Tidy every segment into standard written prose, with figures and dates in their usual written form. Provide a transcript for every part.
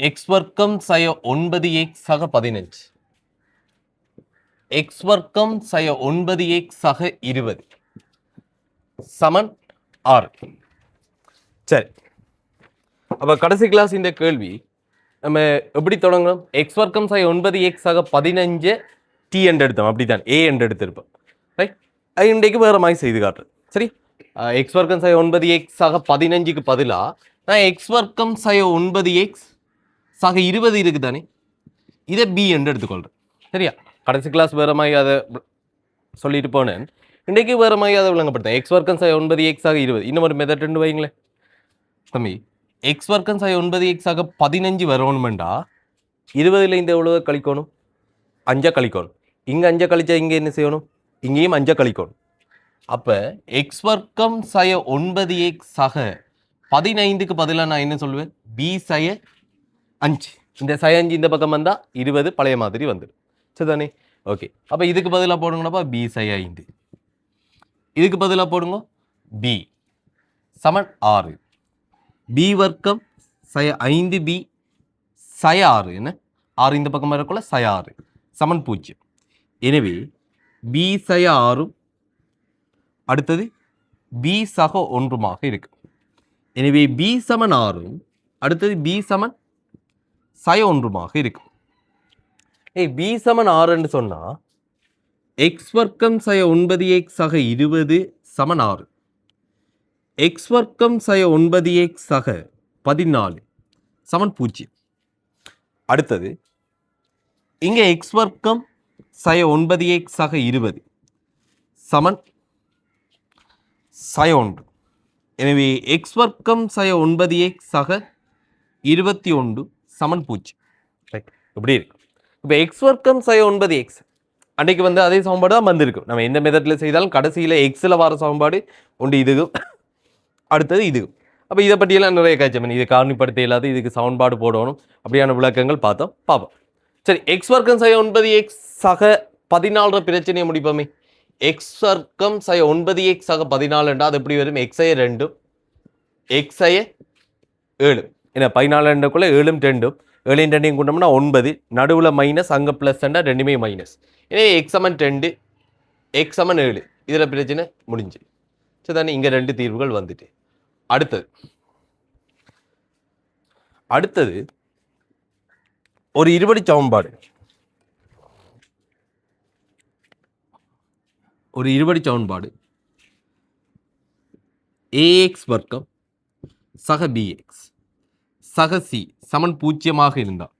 X வர்க்கம் சய 9x சக 15 எக்ஸ் வர்க்கம் சய 9x சக 20 சமன் 6. சரி, அப்ப கடைசி கிளாஸ் இந்த கேள்வி நம்ம எப்படி தொடங்கணும்? எக்ஸ் வர்க்கம் சய 9x சக 15 டி என்று எடுத்தோம், அப்படித்தான் ஏ என்று எடுத்திருப்போம். ரைட், அது இன்றைக்கு வேற மாதிரி செய்து காட்டுறேன். சரி, எக்ஸ் வர்க்கம் சய 9x சக 15க்கு பதிலா நான் எக்ஸ் வர்க்கம் சய 9x சக 20 இருக்கு தானே, இதை பி என்று எடுத்துக்கொள்றேன். சரியா, கடைசி கிளாஸ் வேற மாதிரி அதை சொல்லிட்டு போனேன், இன்றைக்கு வேற மாதிரி அதை விளங்கப்படுத்தேன். எக்ஸ் வர்க்கம் சய 9x ஆக 20, இன்னும் ஒரு மெத்தட் ரெண்டு வைங்களேன் தம்பி. எக்ஸ் வர்க்கம் சய 9x ஆக 15 வரணுமெண்டா 20ல் இந்த எவ்வளவு கழிக்கணும்? 5 கழிக்கணும். இங்க 5 கழிச்சா இங்க என்ன செய்யணும்? இங்கேயும் 5 கழிக்கணும். அப்ப எக்ஸ் வர்க்கம் சய 9x சக 15க்கு பதிலாக நான் என்ன சொல்லுவேன்? பி சய 5. இந்த சய 5 இந்த பக்கம் வந்தா 20 பழைய மாதிரி வந்துடும். சரிதானே? ஓகே, அப்ப இதுக்கு பதிலாக போடுங்கப்பா பி சய 5, இதுக்கு பதிலாக போடுங்க பி சமன் 6. பி வர்க்கம் சய 5 பி சய 6, என்ன 6 இந்த பக்கம் வரக்குள்ள சய 6 சமன் 0. எனவே பி சய 6 அடுத்தது பி சக 1மாக இருக்கு. எனவே பி சமன் 6 அடுத்தது பி சமன் சய 1மாக இருக்கு. பி சமன் 6 சொன்னா எக்ஸ் வர்க்கம் சய 9x சக 20 சமன் 6, எக்ஸ் வர்க்கம் சய 9x சக 14 சமன் 0. அடுத்தது இங்க எக்ஸ் வர்க்கம் சய 9x சக 20 சமன் சய 1. எனவே எக்ஸ் வர்க்கம் சய 9x சக 21 சமன் 0. ரைட், இப்படி இருக்கு. இப்போ எக்ஸ் வர்க்கம் சய 9x அன்றைக்கு வந்து அதே சமன்பாடு தான் வந்திருக்கும். நம்ம எந்த மெத்தடில் செய்தாலும் கடைசியில் எக்ஸில் வர சமன்பாடு ஒன்று இதுக்கும் அடுத்தது இதுக்கும். அப்போ இதை பற்றியெல்லாம் நிறைய காய்ச்சல், இது காரணிப்படுத்த இல்லாத இதுக்கு சமன்பாடு போடணும், அப்படியான விளக்கங்கள் பார்ப்போம். சரி, எக்ஸ் வர்க்கம் சய 9x சக 14 பிரச்சனையை முடிப்போமே. எக்ஸ் வர்க்கம் சய 9x சக 14 அது எப்படி வரும்? எக்ஸைய 2 எக்ஸைய 7, ஏன்னா 14க்குள்ள 7ம் 2ம் 7 2 கொண்டோம்னா 9, நடுவில் மைனஸ், அங்கே ப்ளஸ் ரெண்டுமே மைனஸ். எனவே எக்ஸ் சமன் 2 எக்ஸ் சமன் 7, இதில் பிரச்சனை முடிஞ்சு. சரி தானே, இங்கே 2 தீர்வுகள் வந்துட்டு. அடுத்தது ஒரு இருபடி சமன்பாடு, ஏஎக்ஸ் வர்க்கம் சக பிஎக்ஸ் சக சி சமன் 0 இருந்தால்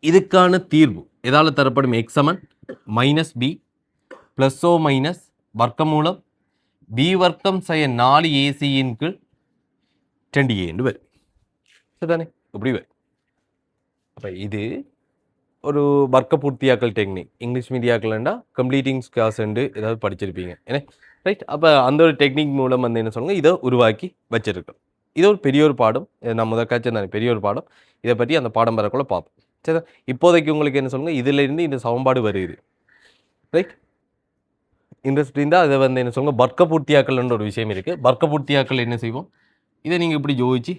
இதுக்கான தீர்வு எதால தரப்படும்? எக்ஸ் சமன் மைனஸ் பி பிளஸோ மைனஸ் வர்க்கமூலம் பி வர்க்கம் சய 4 ஏசியின் கீழ் 2a என்று வரும். சரிதானே, இப்படி வரும். அப்போ இது ஒரு வர்க்க பூர்த்தியாக்கல் டெக்னிக். இங்கிலீஷ் மீடியாக்கள்னா கம்ப்ளீட்டிங் கிளாஸ் ஏதாவது படிச்சிருப்பீங்க என்ன? ரைட், அப்போ அந்த ஒரு டெக்னிக் மூலம் வந்து என்ன சொல்லுங்க, இதை உருவாக்கி வச்சிருக்கோம். இது ஒரு பெரிய ஒரு பாடம், நான் முதற்காச்சும் தானே பெரிய ஒரு பாடம். இதை பற்றி அந்த பாடம் வரக்குள்ள பார்ப்போம். சரி, இப்போதைக்கு உங்களுக்கு என்ன சொல்லுங்க, இதிலிருந்து இந்த சமன்பாடு வருது. ரைட், இன்ட்ரெஸ்ட் இருந்தால் அதை வந்து என்ன சொல்லுங்க, வர்க்க பூர்த்தியாக்கல்ன்ற ஒரு விஷயம் இருக்குது. வர்க்க பூர்த்தியாக்கல் என்ன செய்வோம், இதை நீங்கள் இப்படி யோசிச்சு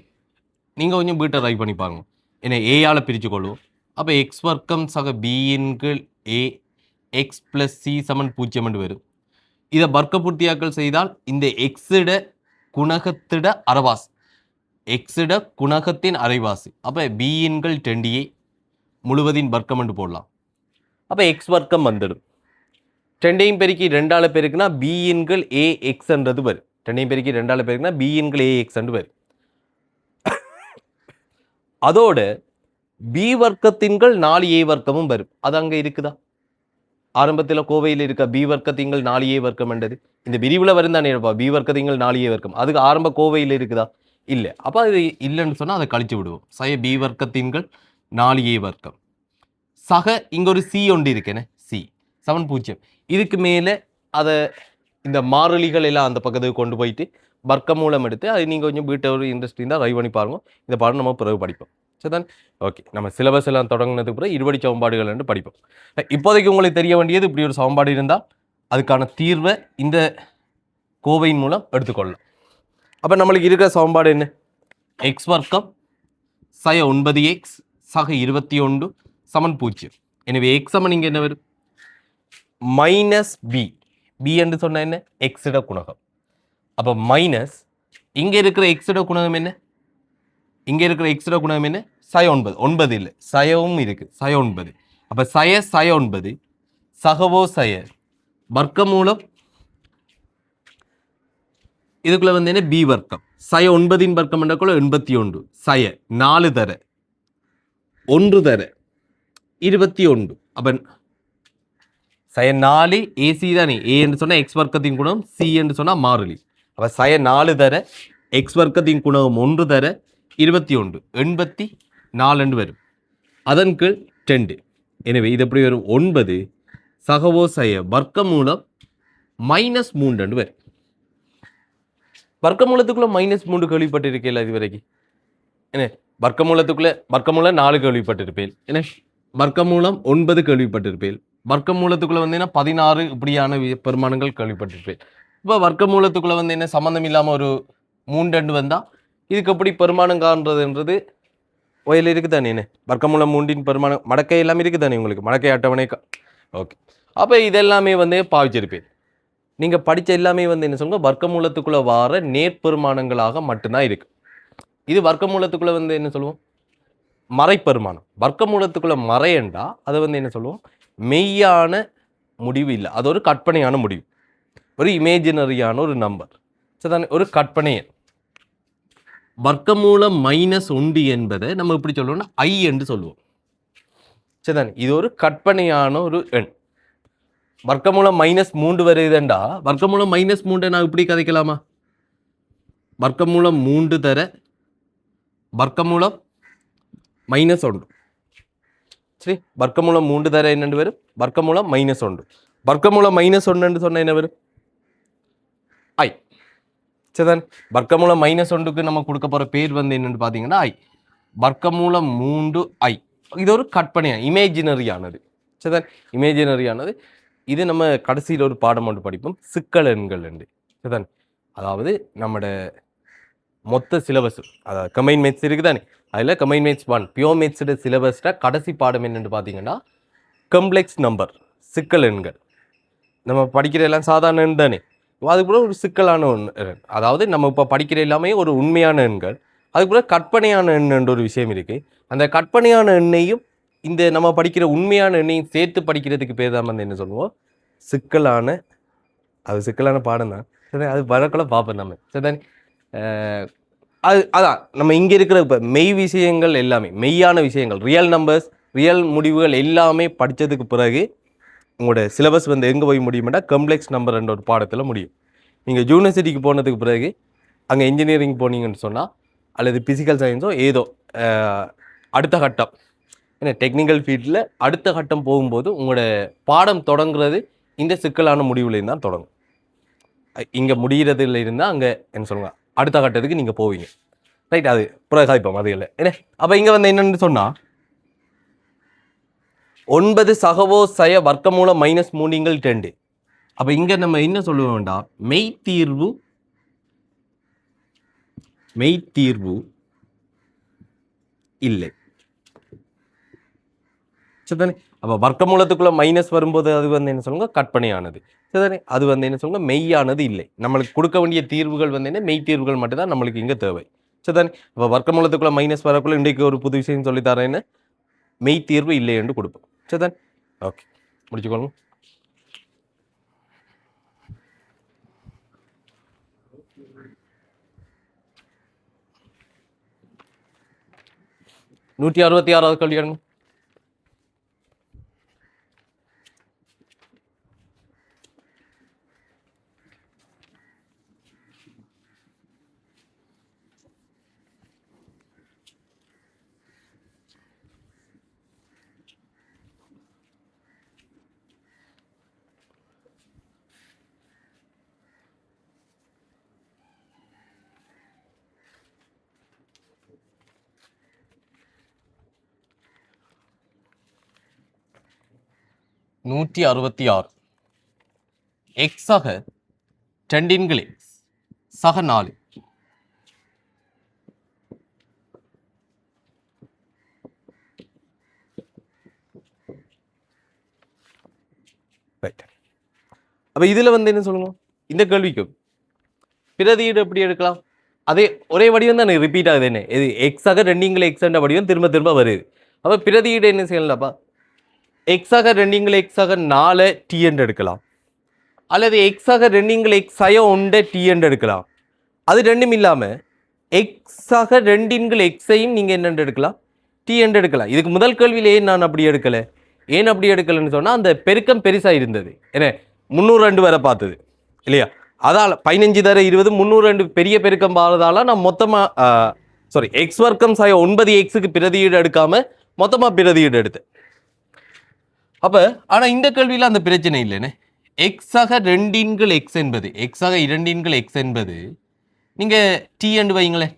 நீங்கள் கொஞ்சம் வீட்டை ட்ரை பண்ணி பாருங்க. ஏன்னா ஏயால் பிரித்து கொள்வோம். அப்போ எக்ஸ் வர்க்கம் சக பியின் கீழ் ஏ எக்ஸ் ப்ளஸ் சி சமன் 0 வரும். இதை வர்க்க பூர்த்தியாக்கல் செய்தால் இந்த எக்ஸிட குணகத்திட அரைவாசி, எக்ஸிட குணகத்தின் அரைவாசி. அப்போ பியின் கீழ் 2a முழுவதின் வர்க்கம் போடலாம். அப்போ எக்ஸ் வர்க்கம் வந்துடும். 2ஐயும் பெருக்கி 2ஆல் பெருக்குனா பியின் கீழ் ஏ எக்ஸ்ன்றது வரும். 2ஐயும் பெருக்கி 2ஆல் பெருக்குனா பியின் கீழ் ஏ எக்ஸ் வரும். அதோட பி வர்க்கத்தின்கள் 4a வர்க்கமும் வரும். அது அங்கே இருக்குதா? ஆரம்பத்தில் கோவையில் இருக்க பி வர்க்கத்தின்கள் 4a வர்க்கம் என்றது இந்த விரிவில் வரும் தானே இருப்பா. பி வர்க்கத்தின்கள் 4a வர்க்கம் அதுக்கு ஆரம்ப கோவையில் இருக்குதா? இல்லை. அப்போ அது இல்லைன்னு சொன்னால் அதை கழிச்சு விடுவோம். சய பி வர்க்கத்தின்கள் 4a வர்க்கம் சக இங்கே ஒரு சி ஒன்று இருக்கேனே, சி சமன் 0. இதுக்கு மேலே அதை இந்த மாறிலிகள் எல்லாம் அந்த பக்கத்துக்கு கொண்டு போயிட்டு வர்க்க மூலம் எடுத்து அது நீங்கள் கொஞ்சம் வீட்டை ஒரு இன்ட்ரெஸ்டிங் தான் ரை பண்ணி பாருங்க. இந்த பாடம் நம்ம பிறகு படிப்போம். சரிதான், ஓகே. நம்ம சிலபஸ் எல்லாம் தொடங்கினதுக்கு பிறகு இருபடி சமன்பாடுகள் என்று படிப்போம். இப்போதைக்கு உங்களுக்கு தெரிய வேண்டியது, இப்படி ஒரு சமன்பாடு இருந்தால் அதுக்கான தீர்வை இந்த கோவையின் மூலம் எடுத்துக்கொள்ளலாம். அப்போ நம்மளுக்கு இருக்கிற சமன்பாடு என்ன? எக்ஸ் வர்க்கம் சய 9x சக 21 சமன் 0. எனவே x சமன் இங்கே என்ன வரும்? Minus B. பி என்று சொன்ன என்ன? எக்ஸிட குணகம். அப்போ மைனஸ் இங்கே இருக்கிற எக்ஸிட குணகம் என்ன? இங்கே இருக்கிற எக்ஸிட குணகம் என்ன? சய 9. 9 இல்லை, சயவும் இருக்கு, சய 9. அப்போ சய 9 சகவோ சய வர்க்கமூலம் இதுக்குள்ள வந்து என்ன? பி வர்க்கம். சய 9 வர்க்கம் என்றக்குள்ள 81 சய 4 தர 1 தர 21. அப்ப சய 4 ஏசி தானே. ஏ என்று சொன்னா எக்ஸ் வர்க்கத்தின் குணம், சி என்று சொன்னா மாறிலி. அப்ப சய 4 தர எக்ஸ் வர்க்கத்தின் குணகம் 1 தர 21 84 என்று வரும். அதன் கீழ் 2. எனவே இது எப்படி வரும்? 9 சகவோ சய வர்க்கமூலம் -3 என்று வரும். வர்க்கமூலத்துக்குள்ள -3 கேள்விப்பட்டிருக்கேன் இது வரைக்கும். என்ன வர்க்கமூலத்துக்குள்ள வர்க்கமூலம் 4 கேள்விப்பட்டிருப்பேன். என்ன வர்க்கமூலம் 9 கேள்விப்பட்டிருப்பேன். வர்க்கமூலத்துக்குள்ள வந்து என்ன 16 இப்படியான பெருமானங்கள் கேள்விப்பட்டிருப்பேன். இப்போ வர்க்கமூலத்துக்குள்ள வந்து என்ன சம்மந்தம் இல்லாமல் ஒரு 3 வந்தா இதுக்கு எப்படி பெருமானம் காண்றதுன்றது ஒயில் இருக்குது தானே. என்ன வர்க்கமூலம் 3 பெருமானம் மடக்கை எல்லாமே இருக்குது தானே உங்களுக்கு, மடக்கை அட்டவணை. ஓகே, அப்போ இதெல்லாமே வந்து பாவிச்சிருப்பேன். நீங்கள் படித்த எல்லாமே வந்து என்ன சொல்லுங்க, வர்க்கமூலத்துக்குள்ளே வார நேர்பெருமானங்களாக மட்டும்தான் இருக்கு. இது வர்க்கமூலத்துக்குள்ளே வந்து என்ன சொல்லுவோம்? மறைப்பெருமானம். வர்க்கமூலத்துக்குள்ளே மறையண்டா அதை வந்து என்ன சொல்லுவோம்? மெய்யான முடிவு இல்லை, அது ஒரு கற்பனையான முடிவு, ஒரு இமேஜினரியான ஒரு நம்பர். சரிதானே, ஒரு கற்பனை எண். வர்க்கமூலம் -1 என்பதை நம்ம எப்படி சொல்லுவோம்னா ஐ என்று சொல்லுவோம். சரிதானே, இது ஒரு கற்பனையான ஒரு எண். வர்க்கமூலம் -3 வருதுண்டா வர்க்கமூலம் -3 நான் இப்படி கதைக்கலாமா? வர்க்கமூலம் 3 தர வர்க்கமூலம் -1. சரி, வர்க்கமூலம் 3 தர என்னென்று வரும்? வர்க்கமூலம் -1. வர்க்கமூலம் -1 சொன்ன என்ன வரும்? ஐ. சரிதான், வர்க்கமூலம் -1க்கு நம்ம கொடுக்க போற பேர் வந்து என்னன்னு பார்த்தீங்கன்னா ஐ. வர்க்கமூலம் 3 ஐ. இது ஒரு கற்பனையா இமேஜினரியானது. சரிதான், இமேஜினரியானது. இது நம்ம கடைசியில் ஒரு பாடம் ஒன்று படிப்போம், சிக்கல் எண்கள் என்று. சரிதான், அதாவது நம்மட மொத்த சிலபஸ், அதாவது கம்பைன் மேத்ஸ் இருக்குதானே, அதில் கம்பைன் மேத்ஸ் 1 பியோர் மேத்ஸோட சிலபஸில் கடைசி பாடம் என்னென்னு பார்த்தீங்கன்னா கம்ப்ளெக்ஸ் நம்பர், சிக்கல் எண்கள். நம்ம படிக்கிற எல்லாம் சாதாரண எண் தானே, அதுக்கு கூட ஒரு சிக்கலான ஒன்று. அதாவது நம்ம இப்போ படிக்கிற எல்லாமே ஒரு உண்மையான எண்கள், அதுக்கு கூட கற்பனையான எண் ஒரு விஷயம் இருக்குது. அந்த கற்பனையான எண்ணையும் இந்த நம்ம படிக்கிற உண்மையான எண்ணையும் சேர்த்து படிக்கிறதுக்கு பேர் தான் வந்து என்ன சொல்லுவோம்? சிக்கலான. அது சிக்கலான பாடம் தான். சரி, அது வழக்கில் பார்ப்போம் நம்ம. சரி, அதான் நம்ம இங்கே இருக்கிற இப்போ மெய் விஷயங்கள் எல்லாமே, மெய்யான விஷயங்கள், ரியல் நம்பர்ஸ், ரியல் முடிவுகள் எல்லாமே படித்ததுக்கு பிறகு உங்களோட சிலபஸ் வந்து எங்கே போய் முடியும்னா கம்ப்ளெக்ஸ் நம்பர் என்ற ஒரு பாடத்தில் முடியும். நீங்கள் யூனிவர்சிட்டிக்கு போனதுக்கு பிறகு அங்கே இன்ஜினியரிங் போனீங்கன்னு சொன்னால், அல்லது ஃபிசிக்கல் சயின்ஸோ ஏதோ அடுத்த கட்டம், ஏன்னா டெக்னிக்கல் ஃபீல்டில் அடுத்த கட்டம் போகும்போது உங்களோட பாடம் தொடங்குறது இந்த சிக்கலான முடிவுலேருந்து தான் தொடங்கும். இங்கே முடிகிறதுல இருந்தால் அங்கே என்ன சொல்லுவாங்க, அடுத்த கட்டத்துக்கு நீங்கள் போவீங்க. ரைட், அது புறகாய்ப்போம் அது இல்லை. ஏன்னா அப்போ இங்கே வந்து என்னென்னு சொன்னால் 9 சகவோ சய வர்க்கமூலம் -3 2. அப்போ இங்கே நம்ம என்ன சொல்லுவோம்டா, மெய்த்தீர்வு இல்லை. சரிதானே, அப்போ வர்க்கமூலத்துக்குள்ள மைனஸ் வரும்போது அது வந்து என்ன சொல்லுங்க, கற்பனையானது. சரிதானே, அது வந்து என்ன சொல்லுங்க, மெய்யானது இல்லை. நம்மளுக்கு கொடுக்க வேண்டிய தீர்வுகள் வந்து என்ன, மெய் தீர்வுகள் மட்டும்தான் நம்மளுக்கு இங்கே தேவை. சரிதானே, அப்போ வர்க்கமூலத்துக்குள்ள மைனஸ் வரக்குள்ள இன்றைக்கு ஒரு புது விஷயம் சொல்லித்தரேன்னு மெய் தீர்வு இல்லை என்று கொடுப்போம். சரிதான், ஓகே, முடிச்சுக்கொள்ளுங்க. நூற்றி 66வது கேள்வி எடுங்க. நூற்றி 66 எக்ஸ் சக 2 எக்ஸ் சக 4 அப்போ இதில் வந்து என்ன சொல்லுங்க, இந்த கேள்விக்கும் பிரதியீடு எப்படி எடுக்கலாம்? அதே ஒரே வடிவம் தான் ரிப்பீட் ஆகுது. என்ன இது எக்ஸாக ரெண்டிங்கில் எக்ஸ்ன்ற வடிவம் திரும்ப திரும்ப வருது. அப்போ பிரதியீடு என்ன செய்யலாம்ப்பா, எக்ஸாக ரெண்டிங்கில் எக்ஸாக 4 டி என்று எடுக்கலாம், அல்லது எக்ஸாக ரெண்டிங்கில் எக்ஸாய 1 டி என்று எடுக்கலாம். அது ரெண்டும் இல்லாமல் எக்ஸாக ரெண்டின்கள் எக்ஸையும் நீங்கள் என்ன எடுக்கலாம், டி என்று எடுக்கலாம். இதுக்கு முதல் கேள்வியில் ஏன் நான் அப்படி எடுக்கலை, ஏன் அப்படி எடுக்கலைன்னு சொன்னால் அந்த பெருக்கம் பெருசாக இருந்தது. ஏன்னா 302 வரை பார்த்தது இல்லையா, அதால் 15 தர 20 302 பெரிய பெருக்கம் பாரதால நான் மொத்தமாக சாரி எக்ஸ் வர்க்கம் சாய 9 எக்ஸுக்கு பிரதியீடு எடுக்காம மொத்தமாக பிரதியீடு எடுத்தேன். அப்போ ஆனால் இந்த கேள்வியில் அந்த பிரச்சனை இல்லைன்னு, எக்ஸாக ரெண்டின்கள் எக்ஸ் என்பது, எக்ஸாக இரண்டின்கள் எக்ஸ் என்பது நீங்கள் டி என்று வைங்களேன்,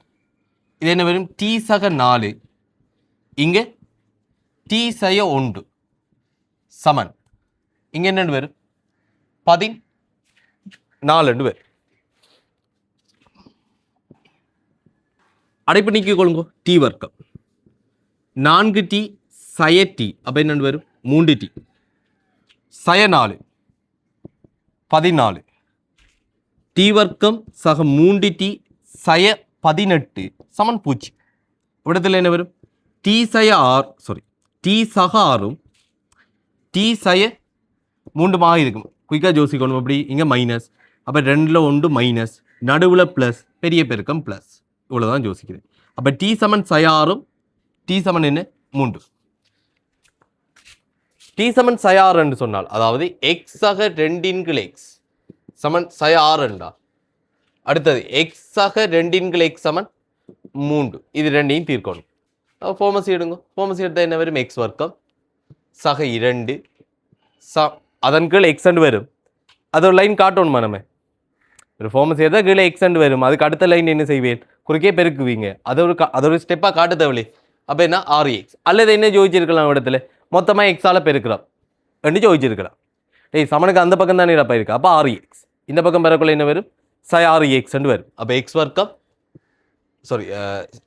இது என்ன வரும், டி சக 4 இங்கே டி சய 1 சமன் இங்கே என்ன வரும் 14 பேர். அடைப்பு நீக்கிக் கொள்ளுங்க, டி வர்க்கம் 4 டி சய டி, அப்போ என்ன வரும் 3 டி சய 4 14 டி வர்க்கம் சக 3 டி சய 18 சமன் 0. இடத்துல என்ன வரும், டி சய 6 சாரி டி சக 6ம் டி சய 3 இருக்கும். குயிக்காக ஜோசிக்கணும், அப்படி இங்கே மைனஸ், அப்போ 2ல் 1 மைனஸ், நடுவில் ப்ளஸ், பெரிய பெருக்கம் ப்ளஸ், இவ்வளோதான் ஜோசிக்கிறேன். அப்போ டி சமன் சய 6ம் டி சமன் என்ன 3. டி சமன் சய 6 என்று சொன்னால் அதாவது எக்ஸாக ரெண்டின்கள் எக்ஸ் சமன் சய 6 என்றா, அடுத்தது எக்ஸாக ரெண்டின்கள் எக்ஸ் சமன் 3, இது ரெண்டையும் தீர்க்கணும். ஃபார்மசி எடுங்க, ஃபார்மசி எடுத்தால் என்ன வரும், எக்ஸ் வர்க்கம் சக 2 அதன் கீழே எக்ஸ் அண்டு வரும். அது ஒரு லைன் காட்டணுமா, நம்ம ஒரு ஃபார்மசி எடுத்தால் கீழே எக்ஸ் அண்டு வரும், அதுக்கு அடுத்த லைன் என்ன செய்வேன், குறுக்கே பெருக்குவீங்க, அது ஒரு ஸ்டெப்பாக காட்ட தேவையில்லை. அப்போ என்ன 6x, அல்லது என்ன ஜோதிச்சிருக்கலாம், இடத்துல மொத்தமாக எக்ஸால் பெருக்கிறோம் ரெண்டு ஜோதிச்சிருக்கலாம். சமனுக்கு அந்த பக்கம் தானே இறப்பா இருக்கு, அப்போ 6x, இந்த பக்கம் பெறக்குள்ள என்ன வரும், சை 6x வரும். அப்போ எக்ஸ் வர்க்கம் சாரி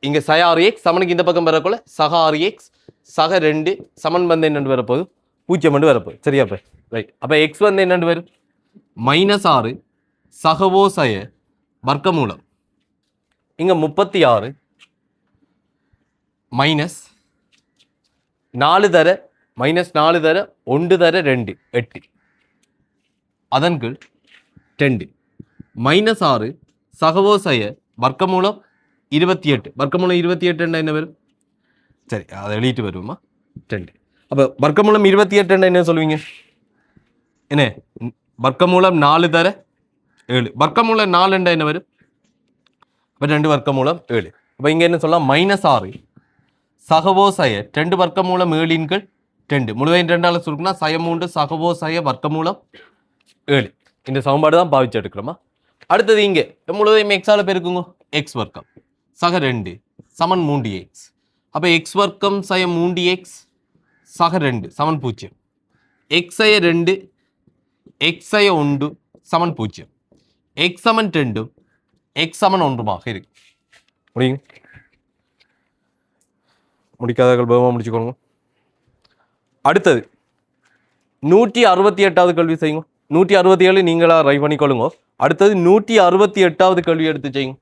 இங்கே சை 6x சமனுக்கு இந்த பக்கம் பெறக்குள்ள சக 6x சக 2 சமன் வந்து என்னென்று வரப்போகுது 0 வரப்போகுது. சரியா இப்போ ரைட். அப்போ எக்ஸ் வந்து என்னென்று வரும் -6 சகவோ சய வர்க்கமூலம், இங்கே 36 -4 தர -4 தர 1 தர 2 8 அதன் கீழ் 2 -6 சகவோ சய வர்க்கமூலம் 28, வர்க்கமூலம் 28 என்ன வரும், சரி அதை எழுதிட்டு வருமா 2. அப்போ வர்க்கமூலம் 28 என்ன சொல்லுவீங்க, என்ன வர்க்கமூலம் 4 தர 7, வர்க்கமூலம் 4 என்ன வரும், அப்போ 2 வர்க்கமூலம் 7. அப்போ இங்கே என்ன சொல்லலாம் -6 சகவோ சய 2 வர்க்கமூலம் 7 2 முழுவதும் 2ஆல் சுருக்குனா சய 3 சகவோ சய வர்க்கமூலம் 7. இந்த சமன்பாடு தான் பாவிச்சு எடுக்கிறோமா. அடுத்தது இங்கே முழுவதும் எக்ஸால் பெருக்குங்க, எக்ஸ் வர்க்கம் சக 2 சமன் 3x. அப்போ எக்ஸ் வர்க்கம் சய 3x சக 2 சமன் 0, எக்ஸ் சய 2 எக்ஸ் சய 1 சமன் 0, எக்ஸ் சமன் 2 எக்ஸ் சமன் 1 இருக்கு. முடியுங்க, முடிக்காதவர்கள் வேகமாக முடிச்சுக்கோங்க. அடுத்தது 168வது கேள்வி செய்யுங்க. 167 நீங்களா ரை பண்ணிக்கொள்ளுங்க. அடுத்தது 168வது கேள்வி எடுத்து செய்யுங்க.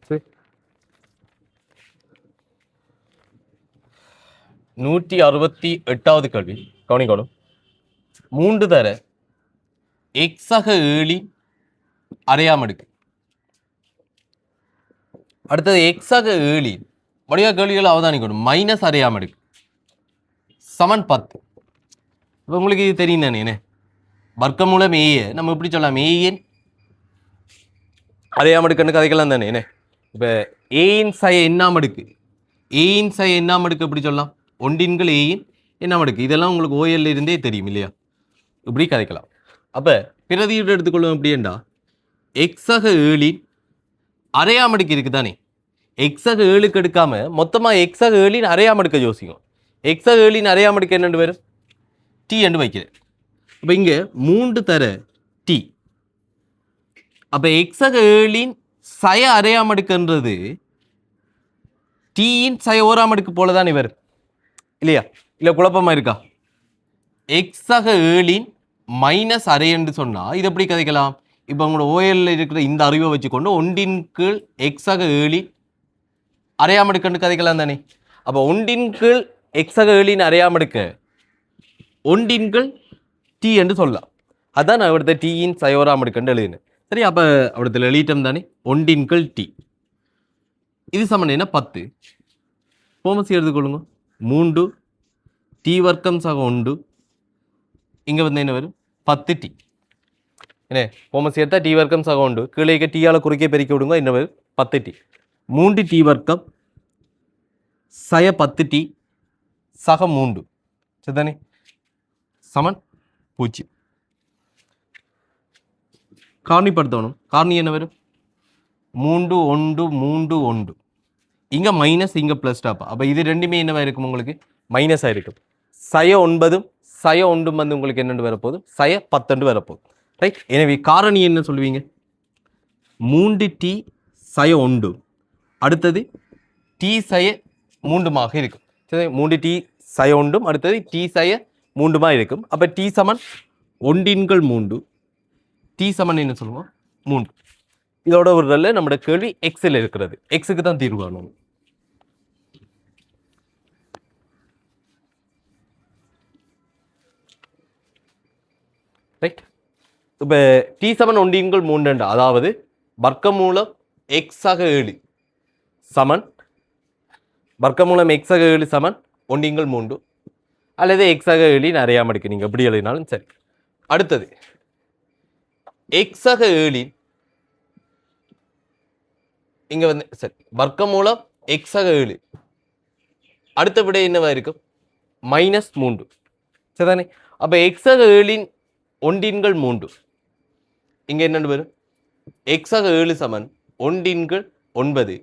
சரி, 168வது கேள்வி கவனிக்கணும். 3 தர எக்ஸாக 7 அரையாம் அடுக்கு, அடுத்தது எக்ஸாக 7 வடிவ கேள்விகள் அவதானிக்கணும், மைனஸ் அரையாம் அடுக்கு சமன் 10. இப்போ உங்களுக்கு இது தெரியும் தானே, என்ன வர்க்கமூலம் ஏயை நம்ம எப்படி சொல்லலாம், ஏஎன் அரையாம் அடுக்குன்னு கதைக்கலாம் தானே. என்ன இப்போ ஏயின் சய எண்ணாம் அடுக்கு, ஏயின் சய எண்ணாம் அடுக்கு எப்படி சொல்லலாம், ஒன்றின்கள் ஏயின் எண்ணாம் அடுக்கு, இதெல்லாம் உங்களுக்கு ஓஎல்ல இருந்தே தெரியும் இல்லையா, இப்படி கதைக்கலாம். அப்போ பிரதியீடு எடுத்துக்கொள்ளும் எப்படின்னா எக்ஸாக 7 அரையாம் அடுக்கு இருக்கு தானே, எக்ஸாக 7க்கு எடுக்காம மொத்தமாக எக்ஸாக 7 அரையாம எடுக்க யோசிக்கும். எக்ஸாக 7 அரையாம எடுக்க என்னென்று வரும்? டி என்று வைக்கிறேன். அப்போ இங்கே 3 தர டி. அப்போ எக்ஸாக 7 சய அரையாம எடுக்கின்றது டீயின் சய ஓராம் அடுக்கு போல தான் இவர் இல்லையா? இல்லை குழப்பமா இருக்கா? எக்ஸாக 7 மைனஸ் அரை என்று சொன்னா இது எப்படி கதைக்கலாம்? இப்போ உங்களோட ஓஎல்ல இருக்கிற இந்த அறிவை வச்சுக்கொண்டு ஒன்றின் கீழ் எக்ஸாக 7 அரையாம எடுக்கன்னு கதைக்கலாம் தானே. அப்போ ஒன்றின் கீழ் எக்ஸாக 7 அரையாம எடுக்க ஒன்றின் கீழ் டி என்று சொல்லலாம். அதான் நான் இവിടുത്തെ டீயின் சயோராம் எடுக்கன்னு எழுதினேன். சரி, அப்போ அவிடத்தில் எழுதிட்டோம் தானே. ஒன்றின் கீழ் டி இது சமன் என்ன 10. போமசி எடுத்துக்கொள்ளுங்க. 3 டி வர்க்கம் சக 1. இங்கே வந்து என்ன வரும்? 10 டி. என்ன போமசி எடுத்தால் டி வர்க்கம் சக 1 கீழே டீயால் குறுக்கே பெருக்கி விடுங்க. என்ன வரும்? 10 டி. 3 டி வர்க்கம் சய 10 டி சக 3 சரிதானே சமன் 0. காரணிப்படுத்தணும். காரணி என்ன வரும்? 3 1 3 1. இங்கே மைனஸ் இங்கே ப்ளஸ் டாப்பா. அப்போ இது ரெண்டுமே என்னவா இருக்கும்? உங்களுக்கு மைனஸாக இருக்கும். சய 9 சய 1 வந்து உங்களுக்கு என்னென்று வரப்போகுது? சய 10 வரப்போகுது. ரைட். எனவே காரணி என்ன சொல்லுவீங்க? 3 டி சய 1 அடுத்தது டி சய 3 இருக்கும். சரி, 3 டி சய 1 அடுத்தது டி சய 3 இருக்கும். அப்போ டி சமன் 1/3 டி சமன் என்ன சொல்லுவோம்? 3. இதோட ஒரு நல்ல நம்மளோட கேள்வி எக்ஸில் இருக்கிறது. எக்ஸுக்கு தான் தீர்வு காணணும். ரைட். இப்போ டி சமன் 1/3 அதாவது வர்க்கமூலம் எக்ஸாக 7 சமன் வர்க்கமூலம் எக்ஸாக 7 சமன் 1/3 அல்லது எக்ஸாக 7 அரையாம எடுக்க நீங்கள் எப்படி எழுதினாலும் சரி. அடுத்தது எக்ஸாக 7 இங்க வந்து சரி வர்க்கமூலம் எக்ஸாக 7 அடுத்த விடை என்னவா இருக்கும்? -3 சரிதானே. அப்போ எக்ஸாக 7 1/3 இங்க என்னன்னு வரும்? எக்ஸாக 7 சமன் 1/9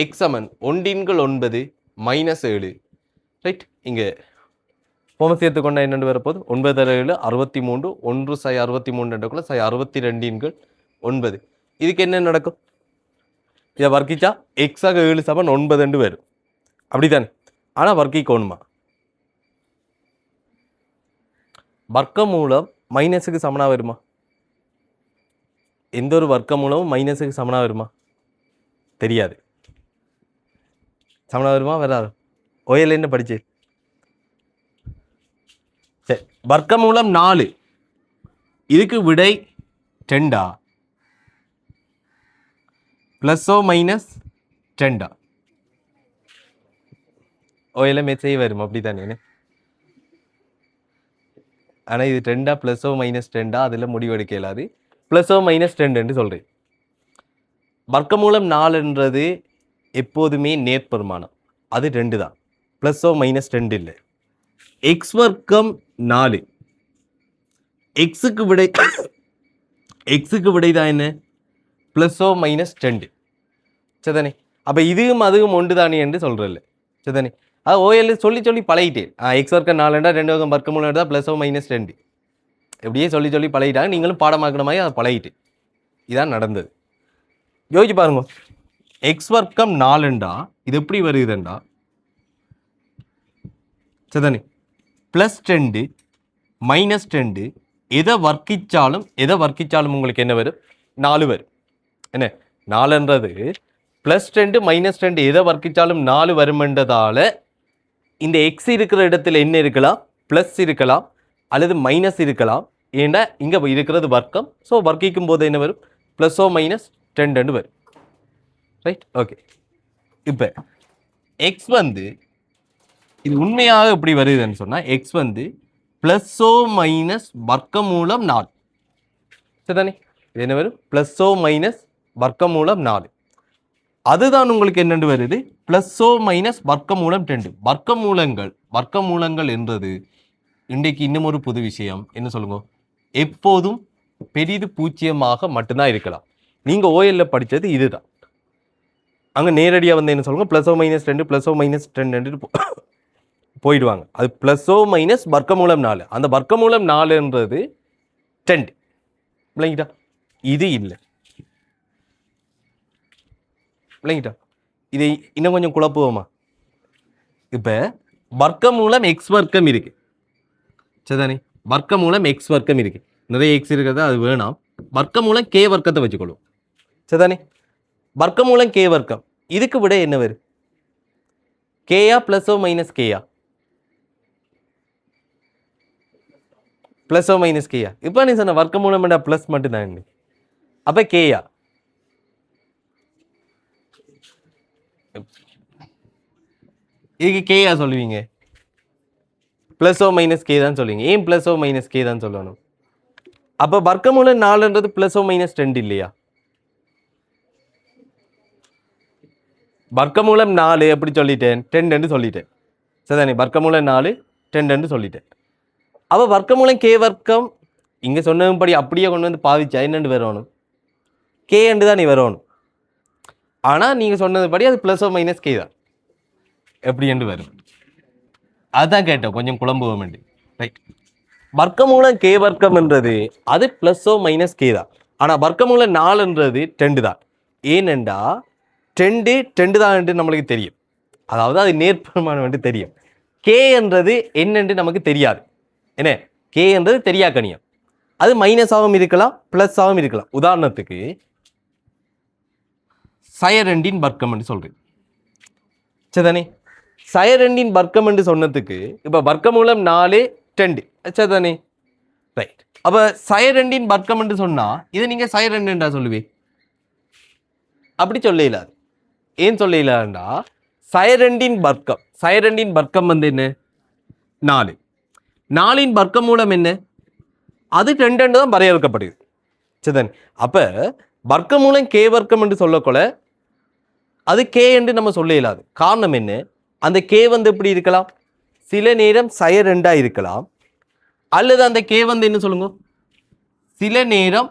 எக்ஸ் சமன் 1/9 -7. ரைட். இங்கே போம சேர்த்து கொண்டா என்னென்று வரப்போகுது? 9 7 63 1 சை 63 சை 62/9. இதுக்கு என்ன நடக்கும்? இதை வர்க்கிச்சா எக்ஸாக 7 சமன் 9 வரும். அப்படித்தானே. ஆனால் வர்க்கிக்கோணுமா? வர்க்க மூலம் மைனஸுக்கு சமனா வருமா? எந்த ஒரு வர்க்க மூலமும் மைனஸுக்கு சமனா வருமா? தெரியாது. சமனா வருமா? வராது. ஓஎல் என்ன படிச்சு? சரி, வர்க்க மூலம் 4 இதுக்கு விடை 10 +ஓ -10 ஓஎல் மெசேஜ் வரும். அப்படி தானே. ஆனால் இது 10 +ஓ -10 அதில் முடிவெடுக்க இயலாது. +ஓ -10 சொல்கிறேன். வர்க்கமூலம் 4 எப்போதுமே நேர்பெருமானம். அது 2 தான். +ஓ -10 இல்லை. எக்ஸ் வர்க்கம் 4 எக்ஸுக்கு விடை தான் என்ன? +ஓ -10 சரிதானே. அப்போ இதுவும் அதுவும் ஒன்று தானே என்று சொல்கிறல்ல சரிதானே. அது ஓஎல் சொல்லி பழகிட்டேன். எக்ஸ் வர்க்கம் 4 2 வர்க்கமூலம் எடுத்தால் +ஓ -10 எப்படியே சொல்லி பழகிட்டாங்க. நீங்களும் பாடமாக்கிற மாதிரி அதை பழகிட்டு இதான் நடந்தது. யோசிச்சு பாருங்க. எக்ஸ் வர்க்கம் 4 இது எப்படி வருகுதுண்டா சரிதானே +10 -10 எதை வர்க்கிச்சாலும் உங்களுக்கு என்ன வரும்? 4 வரும். என்ன 4ன்றது +10 -10 எதை வர்க்கிச்சாலும் 4 வருமென்றதால இந்த எக்ஸ் இருக்கிற இடத்துல என்ன இருக்கலாம்? ப்ளஸ் இருக்கலாம் அல்லது மைனஸ் இருக்கலாம். ஏன்னா இங்கே இருக்கிறது வர்க்கம். ஸோ வர்க்கிக்கும் போது என்ன வரும்? +ஓ -10 வரும். ரைட். ஓகே. இப்போ எக்ஸ் வந்து இது உண்மையாக எப்படி வருதுன்னு சொன்னால் எக்ஸ் வந்து +ஓ வர்க்கமூலம் 4 சரிதானே. இது என்ன வரும்? +ஓ வர்க்கமூலம் 4. அதுதான் உங்களுக்கு என்னென்று வருது? +ஓ வர்க்கமூலம் 2. வர்க்கமூலங்கள் என்றது இன்றைக்கு இன்னும் ஒரு புது விஷயம். என்ன சொல்லுங்க? எப்போதும் பெரிது பூஜ்ஜியமாக மட்டும்தான் இருக்கலாம். நீங்கள் ஓஎல்ல படித்தது இதுதான். அங்கே நேரடியாக வந்து என்ன சொல்லுங்க +/- 2 +/- 2 போயிடுவாங்க. அது +/- வர்க்கமூலம் 4. அந்த வர்க்கமூலம் 4ன்றது 10 விளங்கிட்டா? இது இல்லை விளங்கிட்டா? இதை இன்னும் கொஞ்சம் குழப்புவோமா? இப்போ வர்க்கமூலம் x வர்க்கம் இருக்கு சரிதானே? வர்க்கமூலம் x வர்க்கம் இருக்கு, நிறைய எக்ஸ் இருக்கிறதா அது வேணாம். வர்க்கமூலம் k வர்க்கத்தை வச்சுக்கொள்வோம் சரிதானே? வர்க்கமூலம் k வர்க்கம் இதுக்கு விட என்ன வரும்? கேயா +/- கேயா? +/- கேயா? இப்போ நீ சொன்ன வர்க்கமூலம் ப்ளஸ் மட்டும்தான். அப்போ கேயா? இதுக்கு கேயா சொல்லுவீங்க? +/- கே தான் சொல்லுவீங்க. ஏன் +/- கே தான் சொல்லணும்? அப்போ வர்க்கமூலம் 4ன்றது +/- 2 இல்லையா? வர்க்கமூலம் 4 எப்படி சொல்லிட்டேன்? 10 சொல்லிட்டேன் சரிதானே? வர்க்கமூலம் 4 10 சொல்லிட்டேன். அப்போ வர்க்கமூலம் கே வர்க்கம் இங்கே சொன்னபடி அப்படியே கொண்டு வந்து பாவிச்சா என்னென்று வரணும்? கே என்று தான் நீ வரணும். ஆனால் நீங்கள் சொன்னதுபடி அது +/- கே தான். எப்படி என்று வரும்? அதுதான் கேட்டோம், கொஞ்சம் குழம்புவோம் என்று. ரைட், வர்க்கமூலம் கே வர்க்கம் என்றது அது +/- கே தான். ஆனால் வர்க்கமூலம் 4ன்றது 10 தான். ஏனென்றா 10 தான் என்று நம்மளுக்கு தெரியும், அதாவது அது நேர்பெருமானம் என்று தெரியும். கே என்றது என்னென்று நமக்கு தெரியாது. என்ன கே என்றது தெரியாக்கணியம், அது மைனஸாகவும் இருக்கலாம் ப்ளஸ்ஸாகவும் இருக்கலாம். உதாரணத்துக்கு சய2 வர்க்கம் என்று சொல்றேன் சரிதானே? சய2 வர்க்கம் என்று சொன்னதுக்கு இப்போ வர்க்கமூலம் 4 10 சரிதானே? ரைட், அப்போ சய2 வர்க்கம் என்று சொன்னா இதை நீங்க சய2 என்றா சொல்லுவே? அப்படி சொல்ல இயலாது. ஏன் சொல்ல இயலாதுன்னா சய2 வர்க்கம் வந்து என்ன? 4. 4 வர்க்கமூலம் என்ன? அது 2 தான் வரையறுக்கப்படுது சரிதானே? அப்போ வர்க்கமூலம் கே வர்க்கம் என்று சொல்லக்கூட அது கே என்று நம்ம சொல்ல இயலாது. காரணம் என்ன? அந்த கே வந்து எப்படி இருக்கலாம்? சில நேரம் சய2 இருக்கலாம், அல்லது அந்த கே வந்து என்ன சொல்லுங்க, சில நேரம்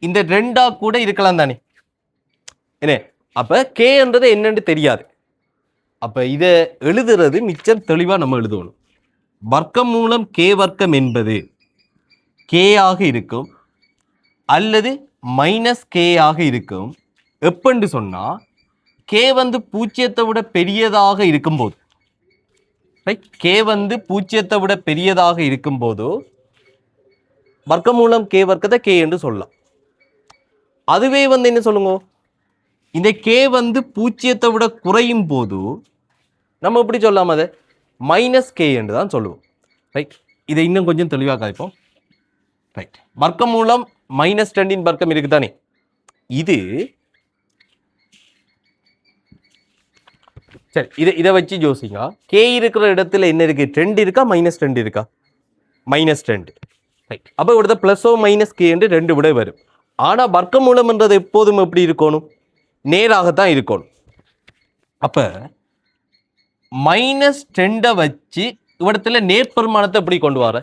இந்த 2 கூட இருக்கலாம் தானே? என்ன அப்ப கே என்றது என்னன்னு தெரியாது. அப்ப இதை எழுதுறது மிச்சம் தெளிவா நம்ம எழுதணும். வர்க்கமூலம் கே வர்க்கம் என்பது கே ஆக இருக்கும் அல்லது -k ஆக இருக்கும். எப்பன்னு சொன்னா கே வந்து 0 விட பெரியதாக இருக்கும்போது, கே வந்து 0 விட பெரியதாக இருக்கும்போது வர்க்கமூலம் கே வர்க்கத்தை கே என்று சொல்லலாம். அதுவே வந்து என்ன சொல்லுங்க, இந்த கே வந்து 0 விட குறையும் போது நம்ம எப்படி சொல்லலாம்? அதை -k என்று தான் சொல்லுவோம். ரைட், இதை இன்னும் கொஞ்சம் தெளிவாக காய்ப்போம். ரைட், வர்க்கமூலம் -2 வர்க்கம் இருக்கு தானே? இது சரி, இதை வச்சு யோசிங்க. கே இருக்கிற இடத்துல என்ன இருக்கு? 2 இருக்கா -2 இருக்கா? -2. ரைட், அப்போ இவிட +/- k என்று 2 விட வரும். ஆனா வர்க்கமூலம் என்றது எப்போதும் எப்படி இருக்கணும்? நேராகத்தான் இருக்கணும். அப்ப -2 வச்சு இவ்விடத்துல நேர்பெருமானத்தை எப்படி கொண்டு வர?